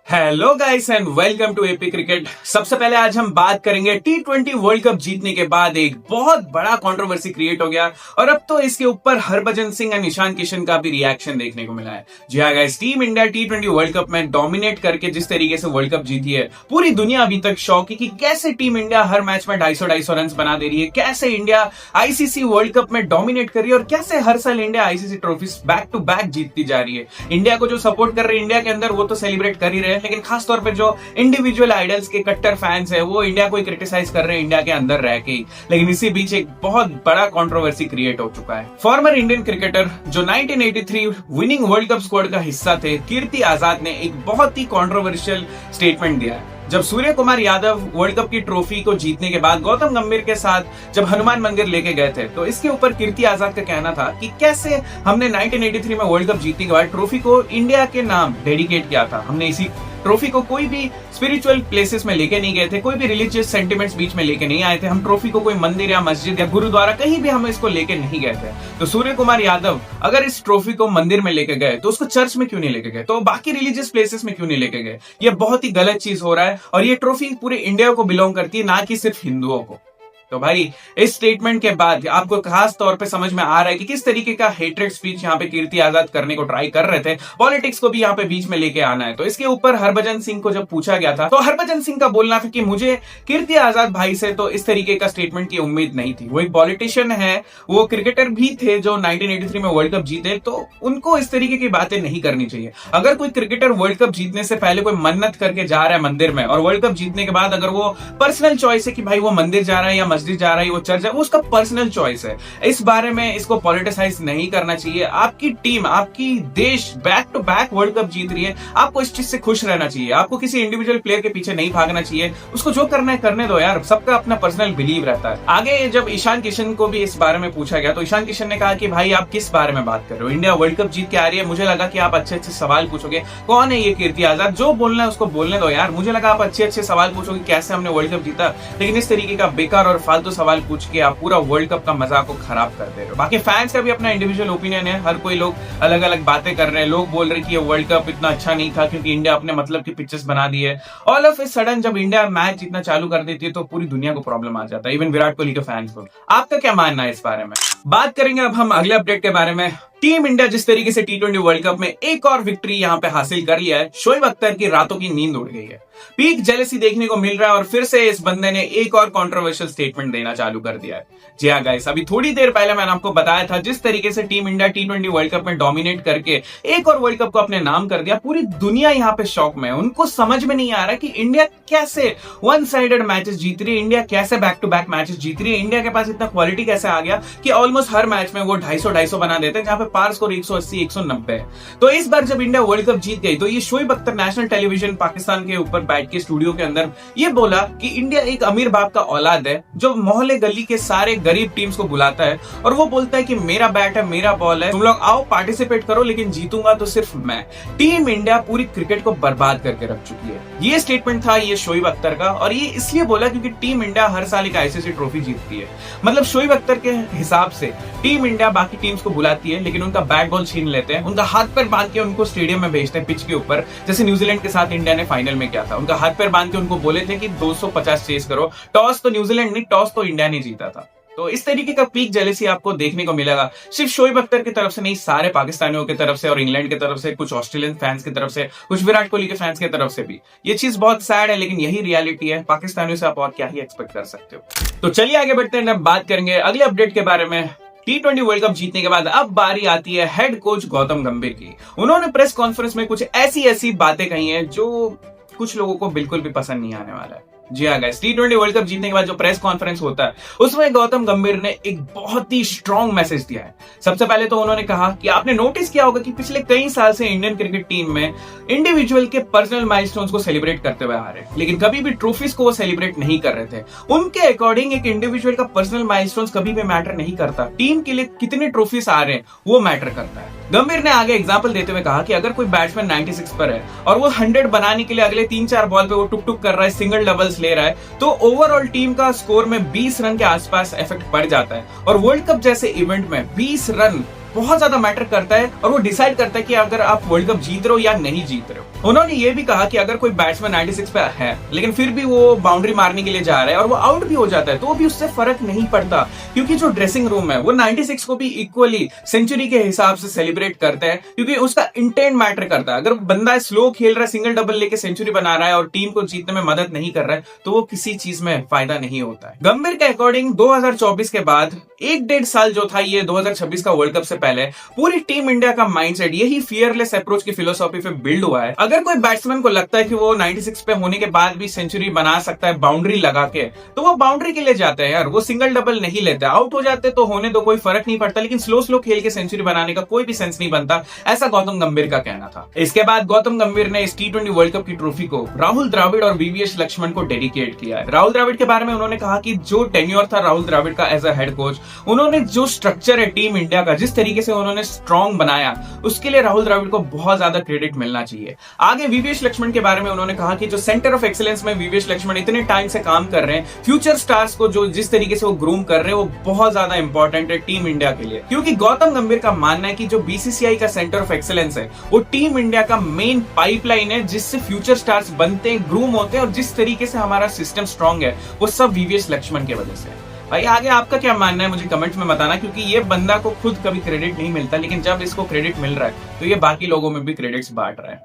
Hello guys and welcome to AP cricket. सबसे पहले आज हम बात करेंगे टी20 वर्ल्ड कप जीतने के बाद एक बहुत बड़ा कंट्रोवर्सी क्रिएट हो गया और अब तो इसके ऊपर हरभजन सिंह और ईशान किशन का भी रिएक्शन देखने को मिला है। जी हाँ गाइस, टीम इंडिया टी20 वर्ल्ड कप में डोमिनेट करके जिस तरीके से वर्ल्ड कप जीती है, पूरी दुनिया अभी तक शॉक है कि कैसे टीम इंडिया हर मैच में 250 रन बना दे रही है, कैसे इंडिया आईसीसी वर्ल्ड कप में डोमिनेट कर रही है और कैसे हर साल India ICC trophies back to back जीतती जा रही है। इंडिया को जो सपोर्ट कर रहे हैं इंडिया के अंदर वो तो सेलिब्रेट कर ही रहे हैं, लेकिन खासतौर पर जो इंडिविजुअल आइडल्स के कट्टर फैंस है वो इंडिया को क्रिटिसाइज कर रहे हैं इंडिया के अंदर रह के ही। लेकिन इसी बीच एक बहुत बड़ा कंट्रोवर्सी क्रिएट हो चुका है। फॉर्मर इंडियन क्रिकेटर जो 1983 विनिंग वर्ल्ड कप स्क्वाड का हिस्सा थे, कीर्ति आजाद ने एक बहुत ही कंट्रोवर्शियल स्टेटमेंट दिया है। जब सूर्य कुमार यादव वर्ल्ड कप की ट्रॉफी को जीतने के बाद गौतम गंभीर के साथ जब हनुमान मंदिर लेके गए थे, तो इसके ऊपर कीर्ति आजाद का कहना था कि कैसे हमने 1983 में वर्ल्ड कप जीतने के बाद ट्रॉफी को इंडिया के नाम डेडिकेट किया था। हमने इसी ट्रॉफी को कोई भी स्पिरिचुअल प्लेसेस में लेके नहीं गए थे, कोई भी रिलीजियस सेंटिमेंट्स बीच में लेके नहीं आए थे। हम ट्रॉफी को कोई मंदिर या मस्जिद या गुरुद्वारा कहीं भी हम इसको लेके नहीं गए थे। तो सूर्य कुमार यादव अगर इस ट्रॉफी को मंदिर में लेके गए तो उसको चर्च में क्यों नहीं लेके गए, तो बाकी रिलीजियस प्लेसेस में क्यों नहीं लेके गए? ये बहुत ही गलत चीज हो रहा है और ये ट्रॉफी पूरे इंडिया को बिलोंग करती है, ना कि सिर्फ हिंदुओं को। तो भाई इस स्टेटमेंट के बाद आपको खास तौर पे समझ में आ रहा है कि किस तरीके का हेट्रेड स्पीच यहाँ पे कीर्ति आजाद करने को ट्राई कर रहे थे। पॉलिटिक्स को भी यहाँ पे बीच में लेके आना है। तो इसके ऊपर हरभजन सिंह को जब पूछा गया था तो हरभजन सिंह का बोलना था कि मुझे कीर्ति आजाद भाई से तो इस तरीके का स्टेटमेंट की उम्मीद नहीं थी। वो एक पॉलिटिशियन है, वो क्रिकेटर भी थे जो 1983 में वर्ल्ड कप जीते, तो उनको इस तरीके की बातें नहीं करनी चाहिए। अगर कोई क्रिकेटर वर्ल्ड कप जीतने से पहले कोई मन्नत करके जा रहा है मंदिर में और वर्ल्ड कप जीतने के बाद अगर वो पर्सनल चॉइस है कि भाई वो मंदिर जा रहा है या मस्जिद जा रहा है, वो चर्च है, वो उसका पर्सनल चॉइस है। इस बारे में इसको पॉलिटिसाइज नहीं करना चाहिए। आपकी टीम, आपकी देश back to back world cup जीत रही है, आपको इस चीज से खुश रहना चाहिए। आपको किसी इंडिविजुअल प्लेयर के पीछे नहीं भागना चाहिए। उसको जो करना है करने दो यार, सबका अपना पर्सनल बिलीव रहता है। आगे जब ईशान किशन को भी इस बारे में पूछा गया तो ईशान किशन ने कहा कि भाई आप किस बारे में बात कर रहे हो, इंडिया वर्ल्ड कप जीत के आ रही है, मुझे लगा कि आप अच्छे अच्छे सवाल पूछोगे। कौन है ये कीर्ति आजाद? जो बोलना है उसको बोलने दो यार। मुझे लगा आप अच्छे अच्छे सवाल पूछोगे कैसे हमने वर्ल्ड कप जीता, लेकिन इस तरीके का बेकार और फालतू सवाल पूछ के आप पूरा वर्ल्ड कप का मजा को खराब कर दे रहे हो। बाकी फैंस का भी अपना इंडिविजुअल ओपिनियन है, हर कोई लोग अलग अलग बातें कर रहे हैं। लोग बोल रहे हैं कि ये वर्ल्ड कप इतना अच्छा नहीं था क्योंकि इंडिया अपने मतलब की पिचेस बना दी है। ऑल ऑफ ए सडन जब इंडिया मैच जीतना चालू कर देती है तो पूरी दुनिया को प्रॉब्लम आ जाता है, इवन विराट कोहली के फैंस को। आपका क्या मानना है इस बारे में? बात करेंगे अब हम अगले अपडेट के बारे में। टीम इंडिया जिस तरीके से टी20 वर्ल्ड कप में एक और विक्ट्री यहां पे हासिल कर लिया है, शोएब अख्तर की रातों की नींद उड़ गई है। पीक जेलसी देखने को मिल रहा है और फिर से इस बंदे ने एक और कंट्रोवर्शियल स्टेटमेंट देना चालू कर दिया है। जी हाँ गाइस, अभी थोड़ी देर पहले मैंने आपको बताया था जिस तरीके से टीम इंडिया टी20 वर्ल्ड कप में डोमिनेट करके एक और वर्ल्ड कप को अपने नाम कर दिया, पूरी दुनिया यहाँ पे शॉक में है। उनको समझ में नहीं आ रहा कि इंडिया कैसे वन साइडेड मैचेस जीत रही है, इंडिया कैसे बैक टू बैक मैचेस जीत रही है, इंडिया के पास इतना क्वालिटी कैसे आ गया कि ऑलमोस्ट हर मैच में वो 250 बना देते हैं, जहां पे पार स्कोर 180 190 है। तो इस बार जब इंडिया वर्ल्ड कप जीत गई तो ये शोएब अख्तर नेशनल टेलीविजन पाकिस्तान के ऊपर बैठ के स्टूडियो के अंदर ये बोला कि इंडिया एक अमीर बाप का औलाद है जो मोहल्ले गली के सारे गरीब टीम्स को बुलाता है और वो बोलता है कि मेरा बैट है, मेरा बॉल है, तुम लोग आओ पार्टिसिपेट करो, लेकिन जीतूंगा तो सिर्फ मैं। टीम इंडिया पूरी क्रिकेट को बर्बाद करके रख चुकी है। ये स्टेटमेंट था ये शोएब अख्तर का, और ये इसलिए बोला क्योंकि टीम इंडिया हर साल एक आईसीसी ट्रॉफी जीतती है। मतलब शोएब अख्तर के हिसाब से टीम इंडिया बाकी टीम्स को बुलाती है लेकिन उनका बैट बॉल छीन लेते हैं, उनका हाथ पैर बांध के उनको स्टेडियम में भेजते हैं पिच के ऊपर, जैसे न्यूजीलैंड के साथ इंडिया ने फाइनल में किया था। उनका हाथ पैर बांध के उनको बोले थे कि 250 चेस करो। टॉस तो न्यूजीलैंड नहीं, टॉस तो इंडिया ने जीता था। तो इस तरीके का पीक जेलसी आपको देखने को मिलेगा, सिर्फ शोएब अख्तर की तरफ से नहीं, सारे पाकिस्तानियों की तरफ से और इंग्लैंड की तरफ से, कुछ ऑस्ट्रेलियन फैंस की तरफ से, कुछ विराट कोहली के फैंस की तरफ से भी। ये चीज बहुत सैड है लेकिन यही रियलिटी है। पाकिस्तानियों से आप और क्या ही एक्सपेक्ट कर सकते हो। तो चलिए आगे बढ़ते हैं, अब बात करेंगे अगले अपडेट के बारे में। टी20 वर्ल्ड कप जीतने के बाद अब बारी आती है हेड कोच गौतम गंभीर की। उन्होंने प्रेस कॉन्फ्रेंस में कुछ ऐसी बातें कही हैं जो कुछ लोगों को बिल्कुल भी पसंद नहीं आने वाला है। जी हाँ गाइस, टी20 वर्ल्ड कप जीतने के बाद जो प्रेस कॉन्फ्रेंस होता है उसमें गौतम गंभीर ने एक बहुत ही स्ट्रॉन्ग मैसेज दिया है। सबसे पहले तो उन्होंने कहा कि आपने नोटिस किया होगा कि पिछले कई साल से इंडियन क्रिकेट टीम में इंडिविजुअल के पर्सनल माइलस्टोन्स को सेलिब्रेट करते हुए आ रहे हैं, लेकिन कभी भी ट्रॉफीज को वो सेलिब्रेट नहीं कर रहे थे। उनके अकॉर्डिंग एक इंडिविजुअल का पर्सनल माइलस्टोन्स कभी भी मैटर नहीं करता, टीम के लिए कितने ट्रॉफीज आ रहे हैं वो मैटर करता है। गंभीर ने आगे एग्जांपल देते हुए कहा कि अगर कोई बैट्समैन 96 पर है और वो 100 बनाने के लिए अगले 3-4 बॉल पे वो टुक टुक कर रहा है, सिंगल डबल्स ले रहा है, तो ओवरऑल टीम का स्कोर में 20 रन के आसपास इफेक्ट पड़ जाता है। और वर्ल्ड कप जैसे इवेंट में 20 रन बहुत ज्यादा मैटर करता है और वो डिसाइड करता है कि अगर आप वर्ल्ड कप जीत रहे हो या नहीं जीत रहे हो। उन्होंने ये भी कहा कि अगर कोई बैट्समैन 96 पे है लेकिन फिर भी वो बाउंड्री मारने के लिए जा रहा है और वो आउट भी हो जाता है तो भी उससे फर्क नहीं पड़ता, क्योंकि जो ड्रेसिंग रूम है वो 96 को भी इक्वली सेंचुरी के हिसाब से सेलिब्रेट करता है, क्योंकि उसका इंटेंट मैटर करता है। अगर बंदा स्लो खेल रहा है, सिंगल डबल लेके सेंचुरी बना रहा है और टीम को जीतने में मदद नहीं कर रहा है तो वो किसी चीज में फायदा नहीं होता है। गंभीर के अकॉर्डिंग 2024 के बाद 1-1.5 साल जो था ये 2026 का वर्ल्ड कप से पहले पूरी टीम इंडिया का माइंडसेट यही फियरलेस अप्रोच की फिलोसॉफी पे बिल्ड हुआ है। अगर कोई बैट्समैन को लगता है कि वो 96 पे होने के बाद भी सेंचुरी बना सकता है बाउंड्री लगा के, तो वो बाउंड्री के लिए जाते हैं यार, वो सिंगल डबल नहीं लेते। आउट हो जाते तो होने दो, कोई फर्क नहीं पड़ता, लेकिन स्लो स्लो खेल के सेंचुरी बनाने का कोई भी सेंस नहीं बनता, ऐसा गौतम गंभीर का कहना था। इसके बाद गौतम गंभीर ने इस T20 वर्ल्ड कप की ट्रॉफी को राहुल द्रविड़ और VVS लक्ष्मण को डेडिकेट किया है। राहुल द्रविड़ के बारे में उन्होंने कहा कि जो टेन्योर था राहुल द्रविड़ का एज अ हेड कोच, उन्होंने जो स्ट्रक्चर है टीम इंडिया का, जिस तरीके से उन्होंने स्ट्रॉन्ग बनाया, उसके लिए राहुल द्रविड़ को बहुत ज्यादा क्रेडिट मिलना चाहिए। आगे VVS लक्ष्मण के बारे में उन्होंने कहा कि जो सेंटर ऑफ एक्सीलेंस में VVS लक्ष्मण इतने टाइम से काम कर रहे हैं, फ्यूचर स्टार्स को जो जिस तरीके से वो ग्रूम कर रहे हैं वो बहुत ज्यादा इंपॉर्टेंट है टीम इंडिया के लिए, क्योंकि गौतम गंभीर का मानना है कि जो BCCI का सेंटर ऑफ एक्सीलेंस है वो टीम इंडिया का मेन पाइपलाइन है, जिससे फ्यूचर स्टार्स बनते हैं, ग्रूम होते हैं, और जिस तरीके से हमारा सिस्टम स्ट्रांग है वो सब VVS लक्ष्मण की वजह से है। भाई आगे आपका क्या मानना है मुझे कमेंट्स में बताना, क्योंकि ये बंदा को खुद कभी क्रेडिट नहीं मिलता, लेकिन जब इसको क्रेडिट मिल रहा है तो ये बाकी लोगों में भी क्रेडिट्स बांट रहा है।